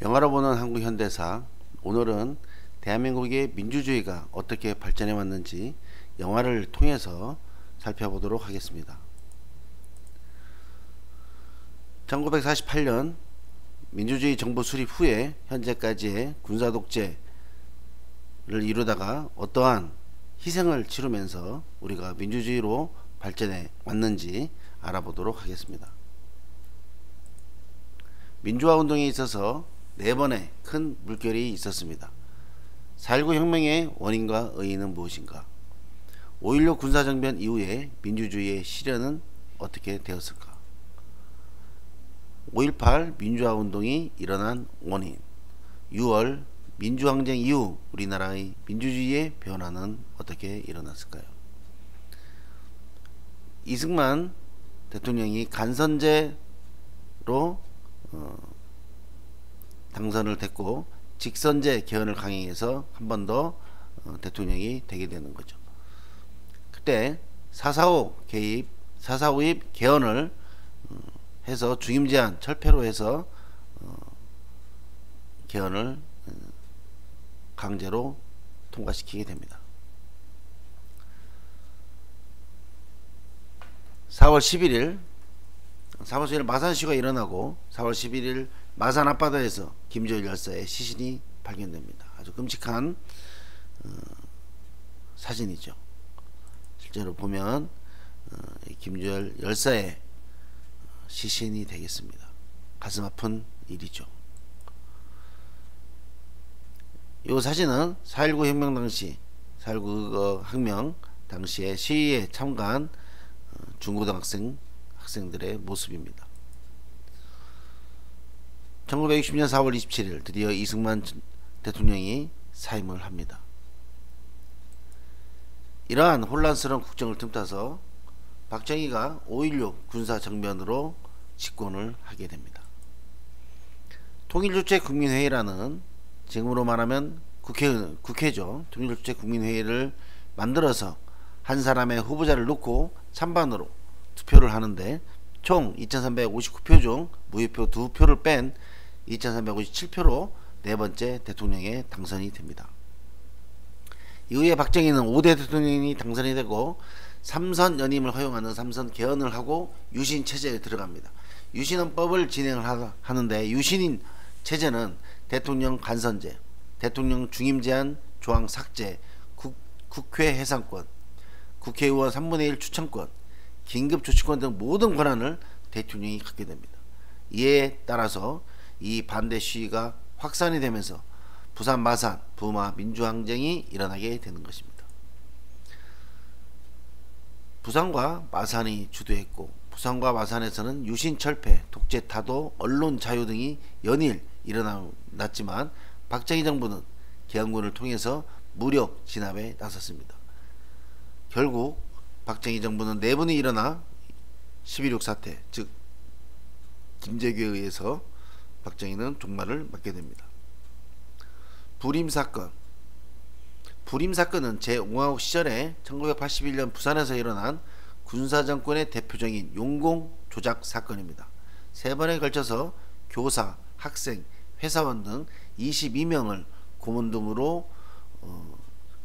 영화로 보는 한국 현대사. 오늘은 대한민국의 민주주의가 어떻게 발전해 왔는지 영화를 통해서 살펴보도록 하겠습니다. 1948년 민주주의 정부 수립 후에 현재까지의 군사 독재를 이루다가 어떠한 희생을 치르면서 우리가 민주주의로 발전해 왔는지 알아보도록 하겠습니다. 민주화 운동에 있어서 4번의 큰 물결이 있었습니다. 4.19 혁명의 원인과 의의는 무엇인가? 5.16 군사정변 이후에 민주주의의 실현은 어떻게 되었을까? 5.18 민주화 운동이 일어난 원인, 6월 민주항쟁 이후 우리나라의 민주주의의 변화는 어떻게 일어났을까요? 이승만 대통령이 간선제로 당선을 됐고 직선제 개헌을 강행해서 한 번 더 대통령이 되게 되는 거죠. 그때 4.45 개입, 4.45입 개헌을 해서 중임제한 철폐로 해서 개헌을 강제로 통과시키게 됩니다. 4월 11일 마산시가 일어나고 4월 11일 마산 앞바다에서 김조열 열사의 시신이 발견됩니다. 아주 끔찍한 사진이죠. 실제로 보면 김조열 열사의 시신이 되겠습니다. 가슴 아픈 일이죠. 이 사진은 4.19 혁명 당시 4.19 혁명 당시에 시위에 참가한 중고등학생들의 모습입니다. 1960년 4월 27일 드디어 이승만 대통령이 사임을 합니다. 이러한 혼란스러운 국정을 틈타서 박정희가 5.16 군사정변으로 집권을 하게 됩니다. 통일주체국민회의라는, 지금으로 말하면 국회죠. 통일주체국민회의를 만들어서 한 사람의 후보자를 놓고 찬반으로 투표를 하는데 총 2359표 중 무효표 2표를 뺀 2357표로 네 번째 대통령에 당선이 됩니다. 이후에 박정희는 5대 대통령이 당선이 되고 3선 연임을 허용하는 3선 개헌을 하고 유신 체제에 들어갑니다. 유신헌법을 진행을 하는데 유신 체제는 대통령 간선제, 대통령 중임제한 조항 삭제, 국회 해산권, 국회의원 3분의 1 추천권, 긴급조치권 등 모든 권한을 대통령이 갖게 됩니다. 이에 따라서 이 반대 시위가 확산이 되면서 부산 마산 부마 민주항쟁이 일어나게 되는 것입니다. 부산과 마산이 주도했고 부산과 마산에서는 유신 철폐, 독재 타도, 언론 자유 등이 연일 일어났지만 박정희 정부는 계엄군을 통해서 무력 진압에 나섰습니다. 결국 박정희 정부는 내분이 일어나 11.6 사태, 즉 김재규에 의해서 박정희는 종말을 맞게 됩니다. 불임사건. 불임사건은 제5공화국 시절에 1981년 부산에서 일어난 군사정권의 대표적인 용공 조작 사건입니다. 3번에 걸쳐서 교사, 학생, 회사원 등 22명을 고문 등으로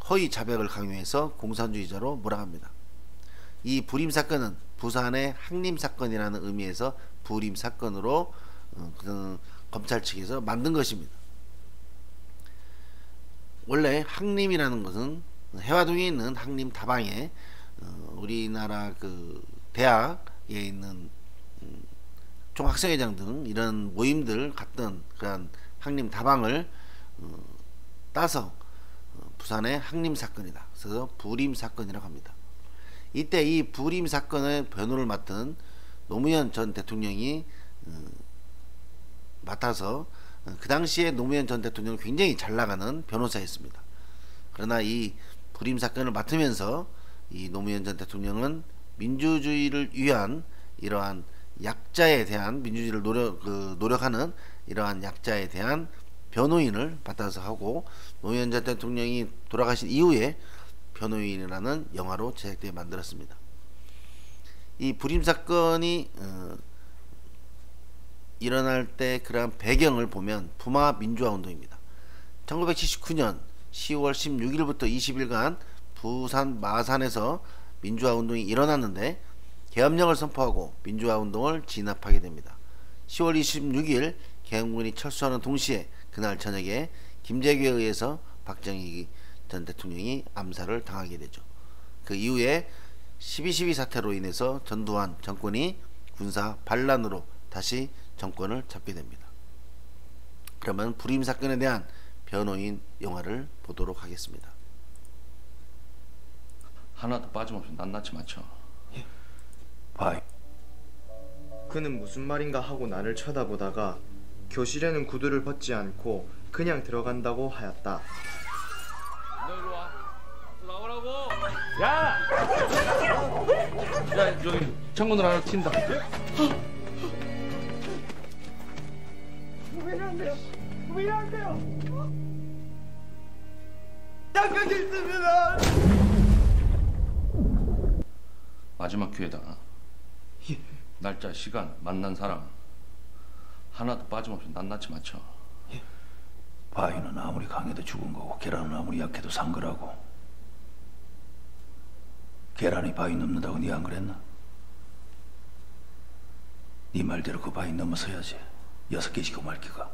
허위 자백을 강요해서 공산주의자로 몰아갑니다. 이 불임사건은 부산의 항림사건이라는 의미에서 불임사건으로 검찰 측에서 만든 것입니다. 원래 항림이라는 것은 해화동에 있는 항림 다방에 우리나라 그 대학에 있는 총학생회장 등 이런 모임들 갔던 그런 항림 다방을 따서 부산의 항림 사건이다. 그래서 불임 사건이라고 합니다. 이때 이 불임 사건의 변호를 맡은 노무현 전 대통령이 맡아서 그 당시에 노무현 전 대통령은 굉장히 잘 나가는 변호사였습니다. 그러나 이 불임 사건을 맡으면서 이 노무현 전 대통령은 민주주의를 위한 이러한 약자에 대한 민주주의를 노력하는 이러한 약자에 대한 변호인을 맡아서 하고 노무현 전 대통령이 돌아가신 이후에 변호인이라는 영화로 제작되어 만들었습니다. 이 불임 사건이 일어날 때 그러한 배경을 보면 부마 민주화 운동입니다. 1979년 10월 16일부터 20일간 부산 마산에서 민주화 운동이 일어났는데 계엄령을 선포하고 민주화 운동을 진압하게 됩니다. 10월 26일 계엄군이 철수하는 동시에 그날 저녁에 김재규에 의해서 박정희 전 대통령이 암살을 당하게 되죠. 그 이후에 12.12 사태로 인해서 전두환 정권이 군사 반란으로 다시 정권을 잡게 됩니다. 그러면 불임 사건에 대한 변호인 영화를 보도록 하겠습니다. 하나도 빠짐없이 낱낱이 맞춰. 바이. 그는 무슨 말인가 하고 나를 쳐다보다가 교실에는 구두를 벗지 않고 그냥 들어간다고 하였다. 너 이리 와. 나오라고. 야! 야, 저기 창문을 하나 튄다. 왜 안 돼요? 왜 안 돼요? 약속이 있습니다. 마지막 기회다. 날짜, 시간, 만난 사람 하나도 빠짐없이 낱낱이 맞춰. 바위는 아무리 강해도 죽은 거고 계란은 아무리 약해도 산 거라고. 계란이 바위 넘는다고 네 안 그랬나? 네 말대로 그 바위 넘어서야지. 6개 지고 말기가.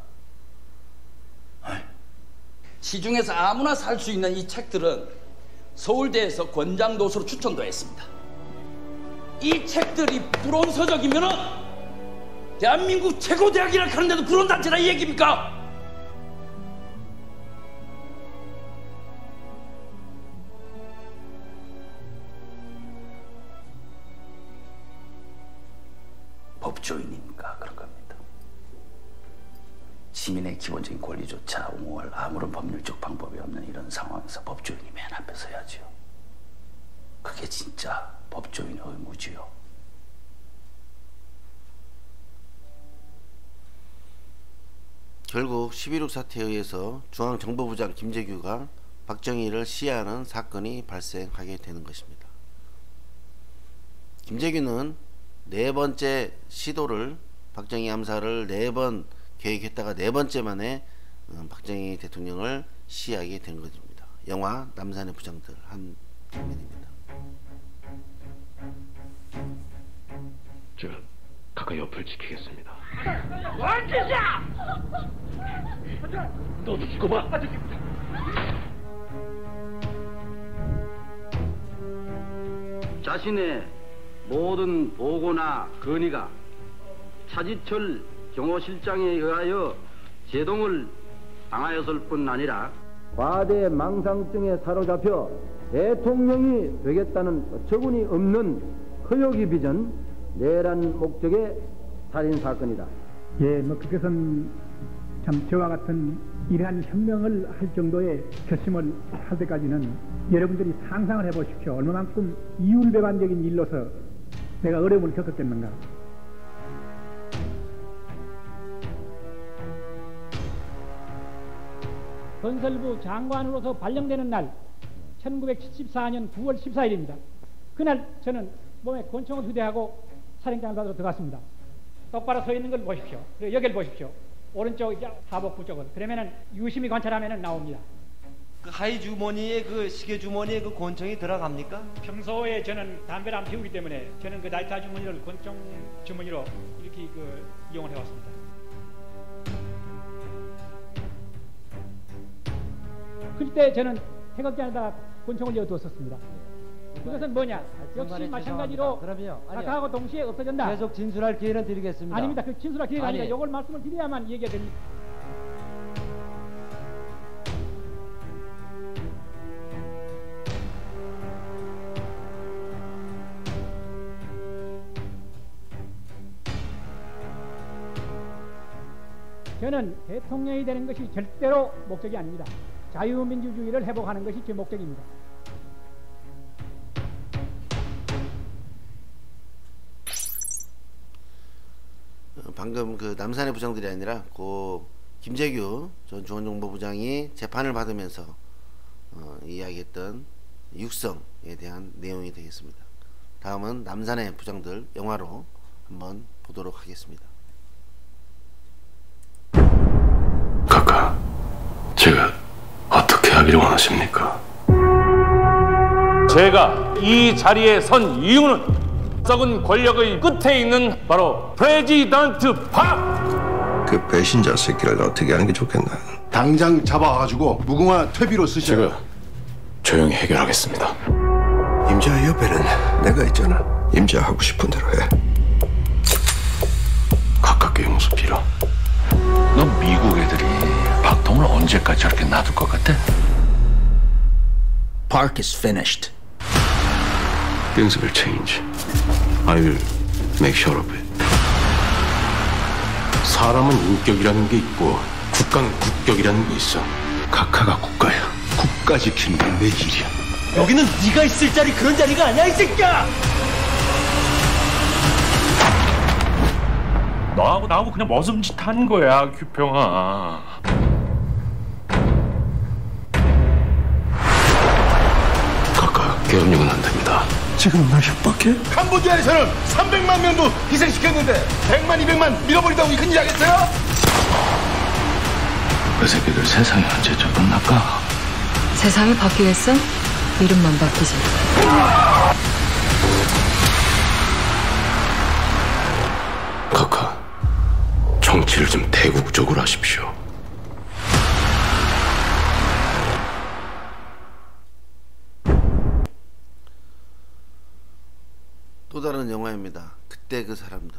시중에서 아무나 살 수 있는 이 책들은 서울대에서 권장도서로 추천도 했습니다. 이 책들이 불온 서적이면은 대한민국 최고 대학이라 하는데도 불온 단체라 이 얘기입니까? 법조인이니까 그런 겁니다. 시민의 기본적인 권리조차 옹호할 아무런 법률적 방법이 없는 이런 상황에서 법조인이 맨 앞에 서야지요. 그게 진짜 법조인의 의무지요. 결국 11.6 사태에 의해서 중앙정보부장 김재규가 박정희를 시해하는 사건이 발생하게 되는 것입니다. 김재규는 네 번째 시도를 박정희 암살을 4번 계획했다가 4번째 만에 박정희 대통령을 시해하게 된 것입니다. 영화 남산의 부장들 한 장면입니다. 제가 가까이 옆을 지키겠습니다. 뭔 짓이야? 너도 죽어봐. 자신의 모든 보고나 건의가 차지철 경호실장에 의하여 제동을 당하였을 뿐 아니라 과대 망상증에 사로잡혀 대통령이 되겠다는 어처구니 없는 허욕이 빚은 내란 목적의 살인사건이다. 예, 그것은 참 저와 같은 이러한 현명을 할 정도의 결심을 할 때까지는 여러분들이 상상을 해보십시오. 얼마만큼 이율배반적인 일로서 내가 어려움을 겪었겠는가. 건설부 장관으로서 발령되는 날 1974년 9월 14일입니다. 그날 저는 몸에 권총을 휴대하고 사령장을 받으러 들어갔습니다. 똑바로 서 있는 걸 보십시오. 그리고 여기를 보십시오. 오른쪽 하복부 쪽을. 그러면은 유심히 관찰하면은 나옵니다. 그 하의 주머니에 그 시계 주머니에 그 권총이 들어갑니까? 평소에 저는 담배를 안 피우기 때문에 저는 그 라이터 주머니를 권총 주머니로 이렇게 이용을 해왔습니다. 그때 저는 태극기에다가 권총을 이어두었었습니다. 그것은 뭐냐? 역시 마찬가지로 아까하고 동시에 없어진다. 계속 진술할 기회는 드리겠습니다. 아닙니다. 그 진술할 기회가 아니라 이걸 말씀을 드려야만 얘기가 됩니다. 저는 대통령이 되는 것이 절대로 목적이 아닙니다. 자유민주주의를 회복하는 것이 제 목적입니다. 방금 그 남산의 부장들이 아니라 그 김재규 전 중앙정보부장이 재판을 받으면서 이야기했던 육성에 대한 내용이 되겠습니다. 다음은 남산의 부장들 영화로 한번 보도록 하겠습니다. 하기를 원하십니까? 제가 이 자리에 선 이유는 썩은 권력의 끝에 있는 바로 프레지던트 박! 그 배신자 새끼를 어떻게 하는 게 좋겠나? 당장 잡아가지고 무궁화 퇴비로 쓰시라. 제가 조용히 해결하겠습니다. 임자 옆에는 내가 있잖아. 임자 하고 싶은 대로 해. 가깝게 용서 빌어. 너 미국 애들이 박통을 언제까지 저렇게 놔둘 것 같아? Park is finished. Things will change. I will make sure of it. 사람은 인격이라는 게 있고 국가는 국격이라는 게 있어. 각하가 국가야. 국가 지키는 게 내 일이야. 여기는 네가 있을 자리 그런 자리가 아니야 이 새끼야. 너하고 나하고 그냥 머슴짓한 거야, 규평아. 각하 계엄령은 안 됩니다. 지금 날 협박해? 캄보디아에서는 300만 명도 희생시켰는데 100만, 200만 밀어버리다고 이 큰일 하겠어요? 그 새끼들 세상이 언제쯤 끝날까? 세상이 바뀌겠어? 이름만 바뀌지. 각하, 정치를 좀 대국적으로 하십시오. 또 다른 영화입니다. 그때 그 사람들.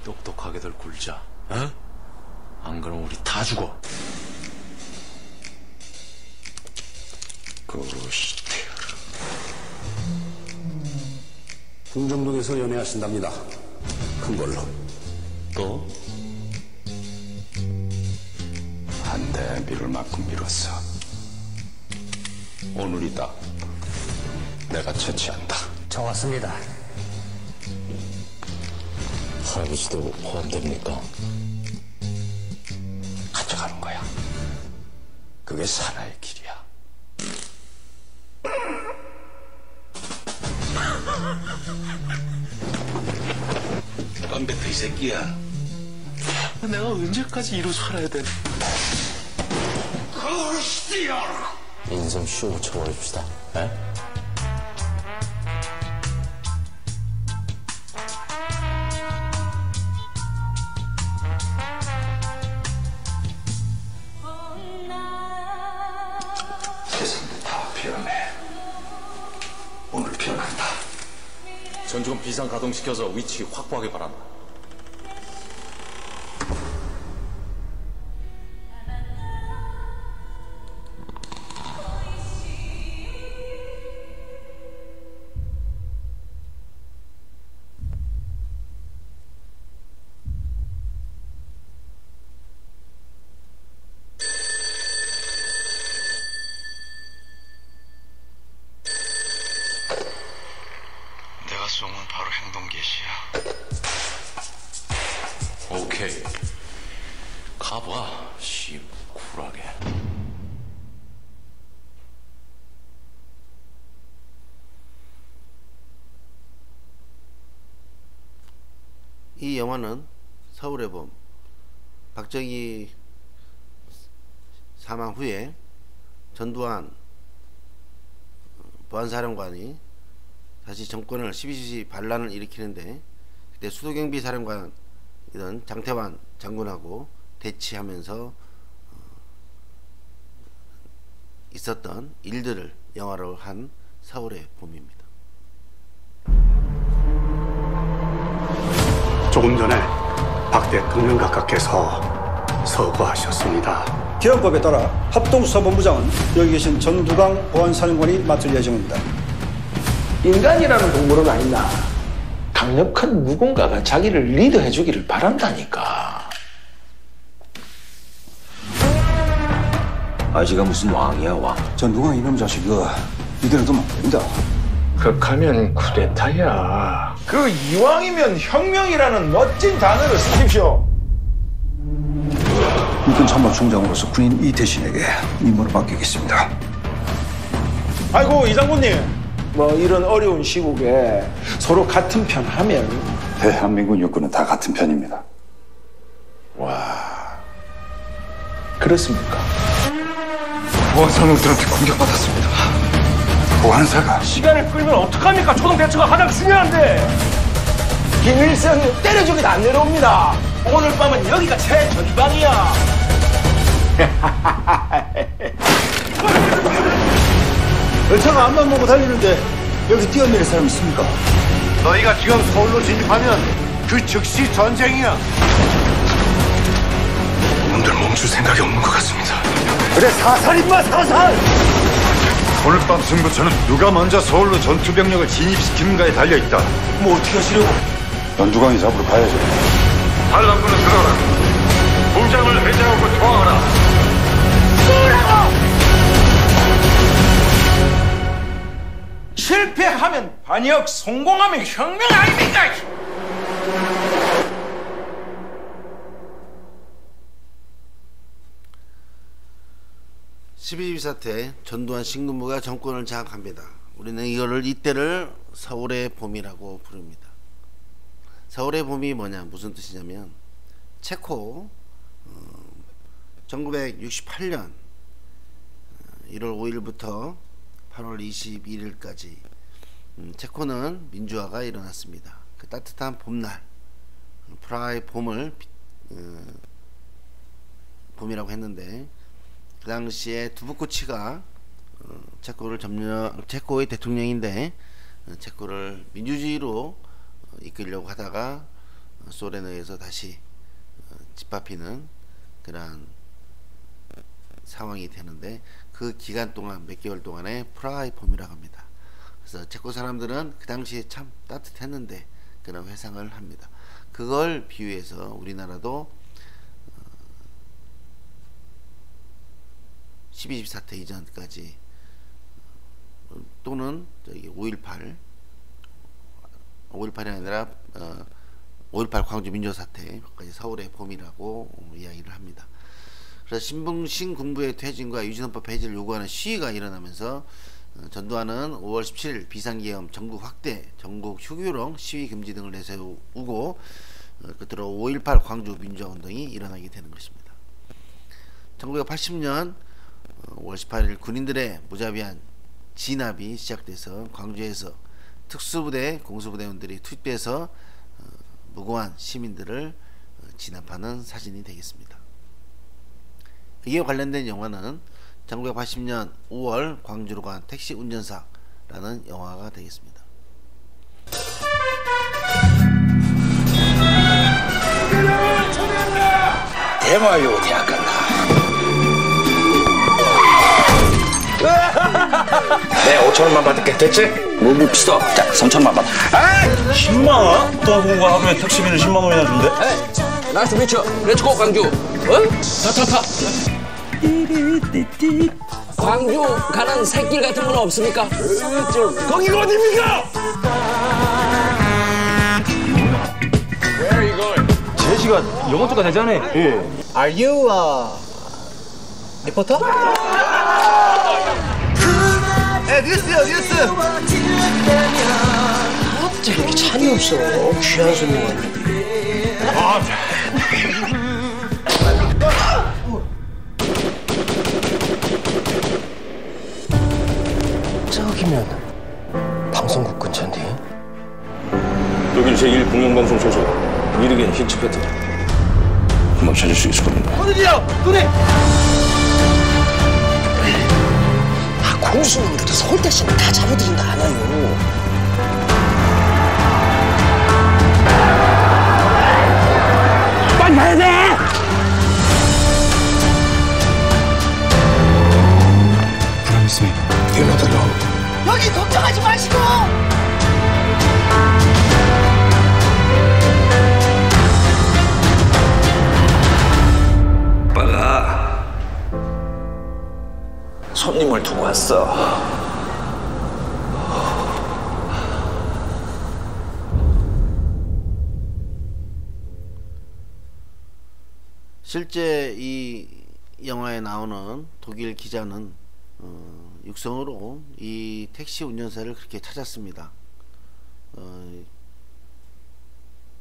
똑똑하게들 굴자. 어? 안 그러면 우리 다 죽어. 궁정동에서 연애하신답니다. 큰 걸로. 또? 안 돼, 미룰 만큼 미뤘어. 오늘이다. 내가 처치한다. 정왔습니다. 할아버지도 포함됩니까? 가져가는 거야. 그게 사나의 길이야. 깜뱉어 이 새끼야. 내가 언제까지 이러고 살아야 돼? 인생 쉬고 쳐버립시다. 에? 세상도 다 피어내. 오늘 피어난다. 전주금 비상 가동시켜서 위치 확보하기 바란다. 내가 쏘면 바로 행동 개시야. 오케이. 가봐. 씨, 쿨하게. 이 영화는 서울의 봄, 박정희 사망 후에 전두환 보안사령관이 다시 정권을 12.12 반란을 일으키는데, 그때 수도경비 사령관이던 장태환 장군하고 대치하면서 있었던 일들을 영화로 한 서울의 봄입니다. 조금 전에 박 대통령 각하께서 서거하셨습니다. 개헌법에 따라 합동수사본부장은 여기 계신 전두광 보안사령관이 맡을 예정입니다. 인간이라는 동물은 아니다. 강력한 누군가가 자기를 리드해주기를 바란다니까. 아지가 무슨 왕이야, 왕. 전두광 이놈 자식이 이대로 두면 안 됩니다. 극하면 쿠데타야. 그 이왕이면 혁명이라는 멋진 단어를 쓰십시오. 육군 참모총장으로서 군인 이태신에게 임무를 맡기겠습니다. 아이고 이 장군님, 뭐 이런 어려운 시국에 서로 같은 편 하면 대한민국 육군은 다 같은 편입니다. 와, 그렇습니까? 보안사령들한테 공격받았습니다. 보안사가 시간을 끌면 어떡합니까? 초동 대처가 가장 중요한데. 김일성이 때려주기도 안 내려옵니다. 오늘 밤은 여기가 최전방이야. 열차가 앞만 보고 달리는데 여기 뛰어내릴 사람 있습니까? 너희가 지금 서울로 진입하면 그 즉시 전쟁이야. 놈들 멈출 생각이 없는 것 같습니다. 그래, 사살인마, 사살! 오늘 밤 승부처는 누가 먼저 서울로 전투병력을 진입시키는가에 달려있다. 뭐 어떻게 하시려고? 연두광이 잡으러 가야죠. 반란군을 들어라. 공장을 해제하고 투항하라. 실패하면 반역, 성공하면 혁명 아닙니까? 12.12 사태, 전두환 신군부가 정권을 장악합니다. 우리는 이때를 서울의 봄이라고 부릅니다. 서울의 봄이 뭐냐, 무슨 뜻이냐면 체코 1968년 1월 5일부터 8월 21일까지 체코는 민주화가 일어났습니다. 그 따뜻한 봄날, 프라하의 봄을 봄이라고 했는데, 그 당시에 두부코치가 체코의 대통령인데 체코를 민주주의로 이끌려고 하다가 소련에 의해서 다시 짓밟히는 그러한 상황이 되는데, 그 기간 동안 몇 개월 동안에 프라하의 봄이라고 합니다. 그래서 체코 사람들은 그 당시에 참 따뜻했는데 그런 회상을 합니다. 그걸 비유해서 우리나라도 12.12 사태 이전까지, 또는 저기 5.18이 아니라 5.18 광주 민주화 사태까지 서울의 봄이라고 이야기를 합니다. 그래서 신군부의 퇴진과 유신헌법 폐지를 요구하는 시위가 일어나면서 전두환은 5월 17일 비상계엄, 전국 확대, 전국 휴교령, 시위 금지 등을 내세우고 끝으로 5.18 광주 민주화 운동이 일어나게 되는 것입니다. 1980년 5월 18일 군인들의 무자비한 진압이 시작돼서 광주에서 특수부대, 공수부대원들이 투입돼서 무고한 시민들을 진압하는 사진이 되겠습니다. 이에 관련된 영화는 1980년 5월 광주로 간 택시 운전사라는 영화가 되겠습니다. 대마요 대학 간다. 내 5천원만 받을게. 됐지? 뭐 봅시다. 자, 3천원만 받아. 10만원? 또 하고 하루에 택시비는 10만원이나 준대? 나이스 미쳐. 렛츠고 광주. 타. 광주 가는 새길 같은 건 없습니까? 거기가 어딥니까? 제시가 영어투가 되잖아요. Are you 리포터? 뉴스요, 뉴스. 어째 이렇게 찬이 없어? 귀한 손님 왔는데. 저기면 방송국 근처인데. 여긴 제1공영방송 소속 미르겐 힌츠페트. 금방 찾을 수 있을 겁니다. 어디요? 눈에. 공수놈들도 서울대시는 다 잡아들인다 않아요. 빨리 가야 돼! Promise me, you're not alone. 여기 걱정하지 마시고! 오빠가 손님을 두고 왔어. 실제 이 영화에 나오는 독일 기자는 육성으로 이 택시 운전사를 그렇게 찾았습니다.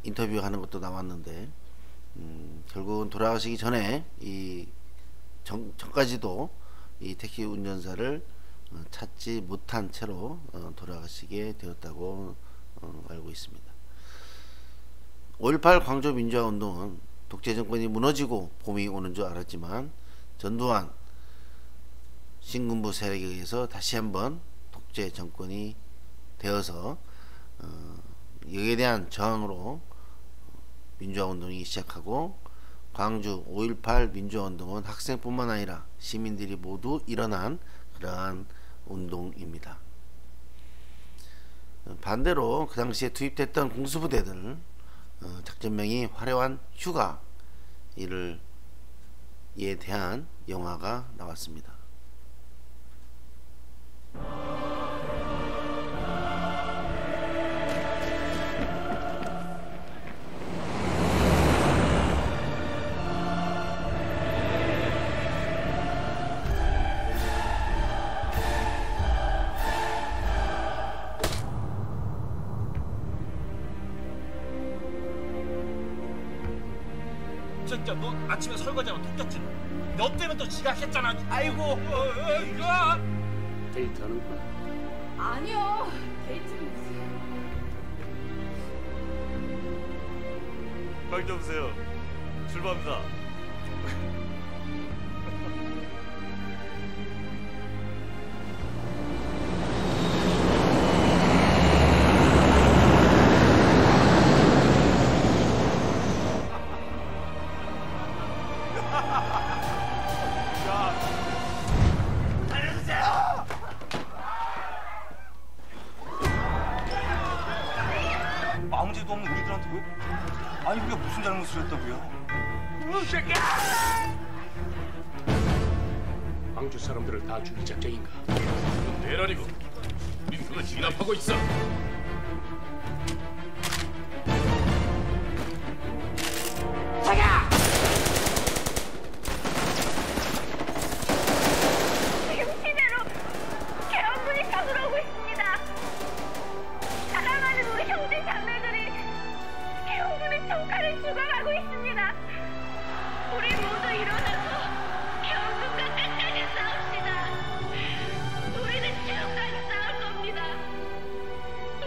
인터뷰하는 것도 나왔는데 결국은 돌아가시기 전에 이 전까지도 이 택시 운전사를 찾지 못한 채로 돌아가시게 되었다고 알고 있습니다. 5.18 광주 민주화운동은 독재 정권이 무너지고 봄이 오는 줄 알았지만 전두환 신군부 세력에 의해서 다시 한번 독재 정권이 되어서 여기에 대한 저항으로 민주화운동이 시작하고 광주 5.18 민주화운동은 학생뿐만 아니라 시민들이 모두 일어난 그러한 운동입니다. 반대로 그 당시에 투입됐던 공수부대들 작전명이 화려한 휴가 이에 대한 영화가 나왔습니다. 진짜 너 아침에 설거지하면 토꼈지? 너 때문에 또 지각했잖아. 아이고 이거 데이트하는구나. 아니요, 데이트는 방 좀 보세요. 출발합니다. 아무 죄도 없는 우리들한테 왜? 아니 우리가 무슨 잘못을 했다고요? 광주 사람들을 다 죽일 작정인가? 그건 내라니고. 우린 그걸 진압하고 있어. 자가! 지금 시대로 개헌군이 쳐들어오고 있습니다. 사랑하는 우리 형제 자매들이 개헌군의 총칼을 죽어가고 있습니다. 우리 모두 일어나서 개헌군과 끝까지 싸웁시다. 우리는 지금까지 싸울 겁니다.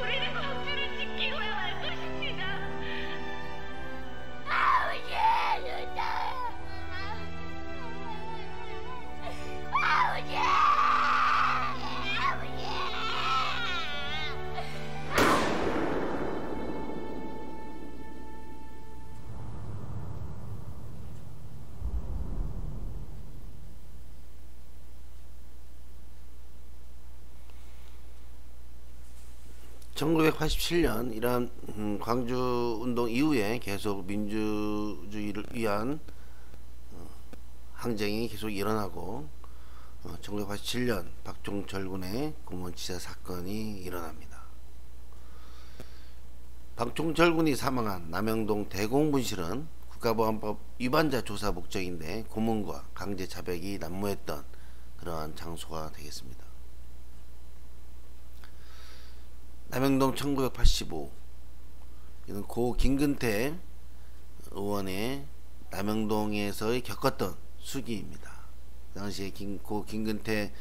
우리는 광주를 지키고야 말 것입니다. 아버지, 아버지, 아버지. (1987년) 이러한 광주 운동 이후에 계속 민주주의를 위한 항쟁이 계속 일어나고 1987년 박종철 군의 공무원치사 사건이 일어납니다. 박종철 군이 사망한 남영동 대공분실은 국가보안법 위반자 조사 목적인데 고문과 강제 자백이 난무했던 그러한 장소가 되겠습니다. 남영동 1985, 이는 고 김근태 의원의 남영동에서 겪었던 수기입니다. 그 당시에 고 김근태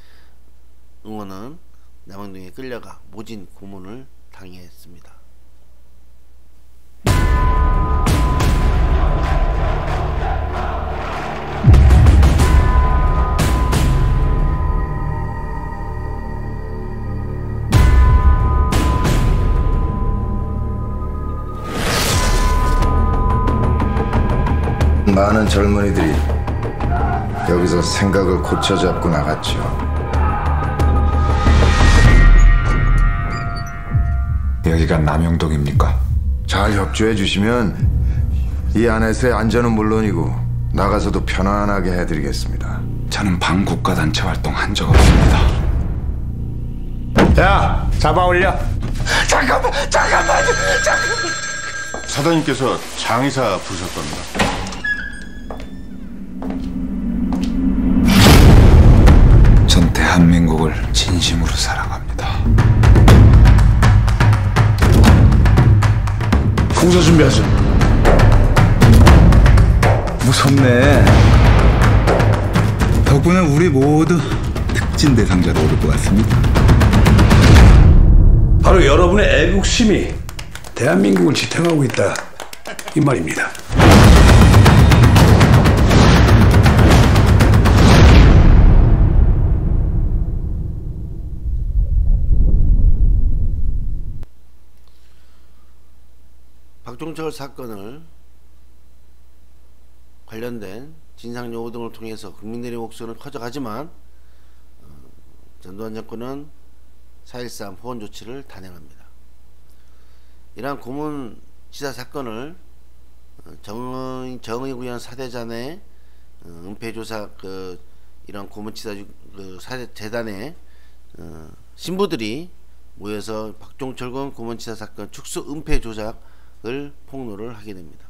의원은 남영동에 끌려가 모진 고문을 당했습니다. 많은 젊은이들이 여기서 생각을 고쳐잡고 나갔죠. 여기가 남영동입니까? 잘 협조해 주시면 이 안에서의 안전은 물론이고 나가서도 편안하게 해드리겠습니다. 저는 반국가 단체 활동 한 적 없습니다. 야, 잡아 올려. 잠깐만. 사장님께서 장의사 부르셨답니다. 전 대한민국 대한민국을 진심으로 사랑합니다. 공사 준비하죠. 무섭네. 덕분에 우리 모두 특진 대상자로 오를 것 같습니다. 바로 여러분의 애국심이 대한민국을 지탱하고 있다 이 말입니다. 박종철 사건을 관련된 진상요구 등을 통해서 국민들의 목소리는 커져가지만 전두환 정권은 4.13 포원 조치를 단행합니다. 이러한 고문치사 사건을 정의구현 사대잔의 은폐조사 이런 고문치사 사대재단의 신부들이 모여서 박종철군 고문치사 사건 축소 은폐조작을 폭로를 하게 됩니다.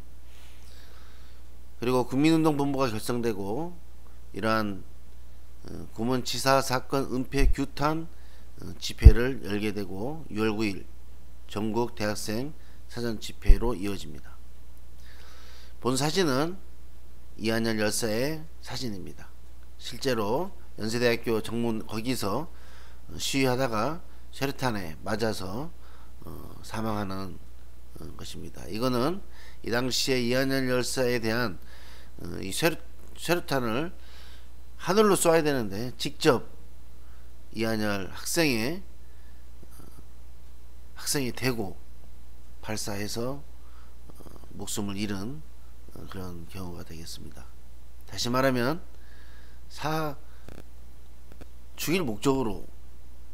그리고 국민운동본부가 결성되고 이러한 고문치사 사건 은폐 규탄 집회를 열게 되고 6월 9일 전국 대학생 사전 집회로 이어집니다. 본 사진은 이한열 열사의 사진입니다. 실제로 연세대학교 정문 거기서 시위하다가 쇠류탄에 맞아서 사망하는 것입니다. 이거는 이 당시에 이한열 열사에 대한 이 쇠류탄을 하늘로 쏘아야 되는데 직접 이한열 학생이 대고 발사해서 목숨을 잃은 그런 경우가 되겠습니다. 다시 말하면 죽일 목적으로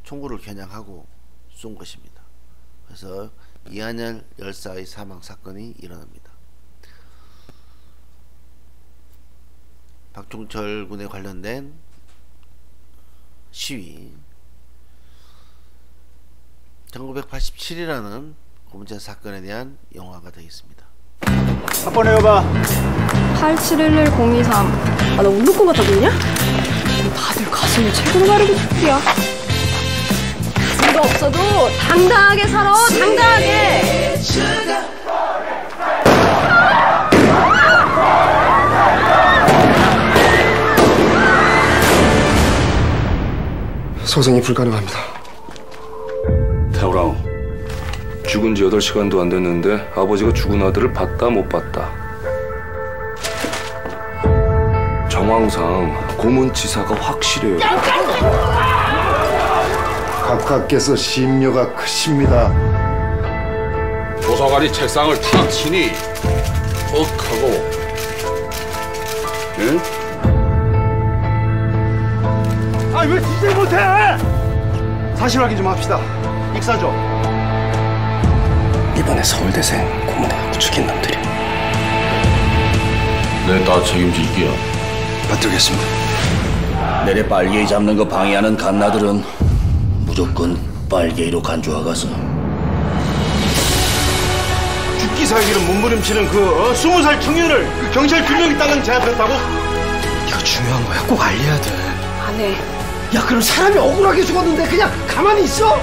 총구를 겨냥하고 쏜 것입니다. 그래서 이한열 열사의 사망 사건이 일어납니다. 박종철 군에 관련된 시위 1987이라는 고문치사 사건에 대한 영화가 되겠습니다. 한번 해봐. 8711-023. 아, 나 운동 것 같아 보이냐? 다들 가슴을 최고로 가리고 싶지야. 가슴도 없어도 당당하게 살아. 당당하게. 소생이 불가능합니다. 태호랑, 죽은 지 8시간도 안 됐는데 아버지가 죽은 아들을 봤다 못 봤다. 정황상 고문치사가 확실해요. 각하께서 심려가 크십니다. 조사관이 책상을 탁 치니 뻑하고, 응? 아, 왜 진짜 못해? 사실 확인 좀 합시다. 익사죠. 이번에 서울대생 고문해갖고 죽인 놈들이. 내 다 책임질게요. 받들겠습니다. 내래 빨갱이 잡는 거 방해하는 갓나들은 무조건 빨갱이로 간주하가서. 죽기 살기로 몸부림치는 그 20살 청년을 경찰 2명이 땅을 제압했다고? 이거 중요한 거야. 꼭 알려야 돼. 안 해. 야, 그럼 사람이 억울하게 죽었는데 그냥 가만히 있어?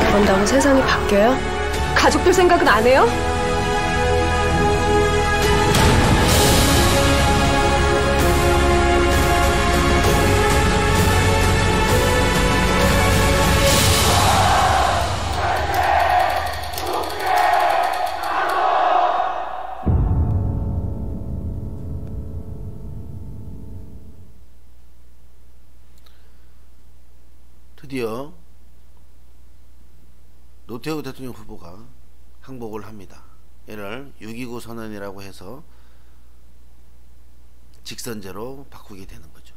그런다고 세상이 바뀌어요? 가족들 생각은 안 해요? 드디어 노태우 대통령 후보가 항복을 합니다. 이를 6.29 선언이라고 해서 직선제로 바꾸게 되는 거죠.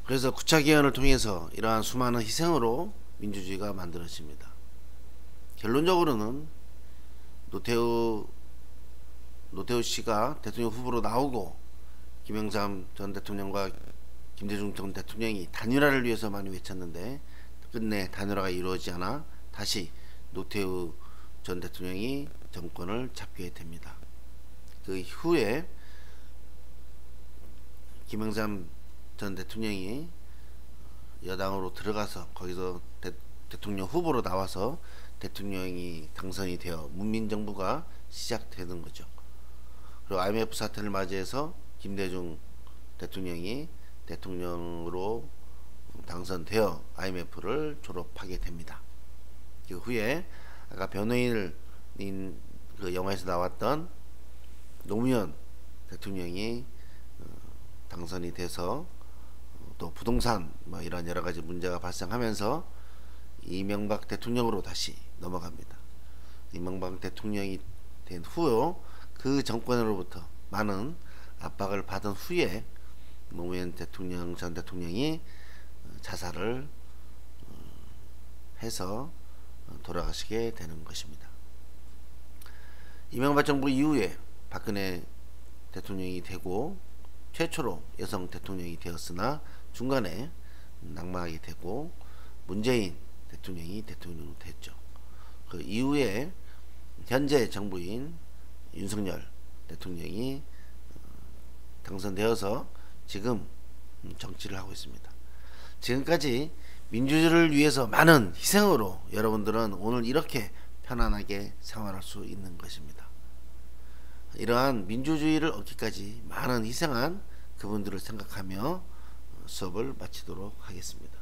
그래서 구차기원을 통해서 이러한 수많은 희생으로 민주주의가 만들어집니다. 결론적으로는 노태우 씨가 대통령 후보로 나오고 김영삼 전 대통령과 김대중 전 대통령이 단일화를 위해서 많이 외쳤는데 끝내 단일화가 이루어지지 않아 다시 노태우 전 대통령이 정권을 잡게 됩니다. 그 후에 김영삼 전 대통령이 여당으로 들어가서 거기서 대통령 후보로 나와서 대통령이 당선이 되어 문민정부가 시작되는 거죠. 그리고 IMF 사태를 맞이해서 김대중 대통령이 대통령으로 당선되어 IMF를 졸업하게 됩니다. 그 후에 아까 변호인인 그 영화에서 나왔던 노무현 대통령이 당선이 돼서 또 부동산 뭐 이런 여러 가지 문제가 발생하면서 이명박 대통령으로 다시 넘어갑니다. 이명박 대통령이 된 후 그 정권으로부터 많은 압박을 받은 후에 노무현 대통령 전 대통령이 자살을 해서 돌아가시게 되는 것입니다. 이명박 정부 이후에 박근혜 대통령이 되고 최초로 여성 대통령이 되었으나 중간에 낙마하게 되고 문재인 대통령이 대통령으로 됐죠. 그 이후에 현재 정부인 윤석열 대통령이 당선되어서 지금 정치를 하고 있습니다. 지금까지 민주주의를 위해서 많은 희생으로 여러분들은 오늘 이렇게 편안하게 생활할 수 있는 것입니다. 이러한 민주주의를 얻기까지 많은 희생한 그분들을 생각하며 수업을 마치도록 하겠습니다.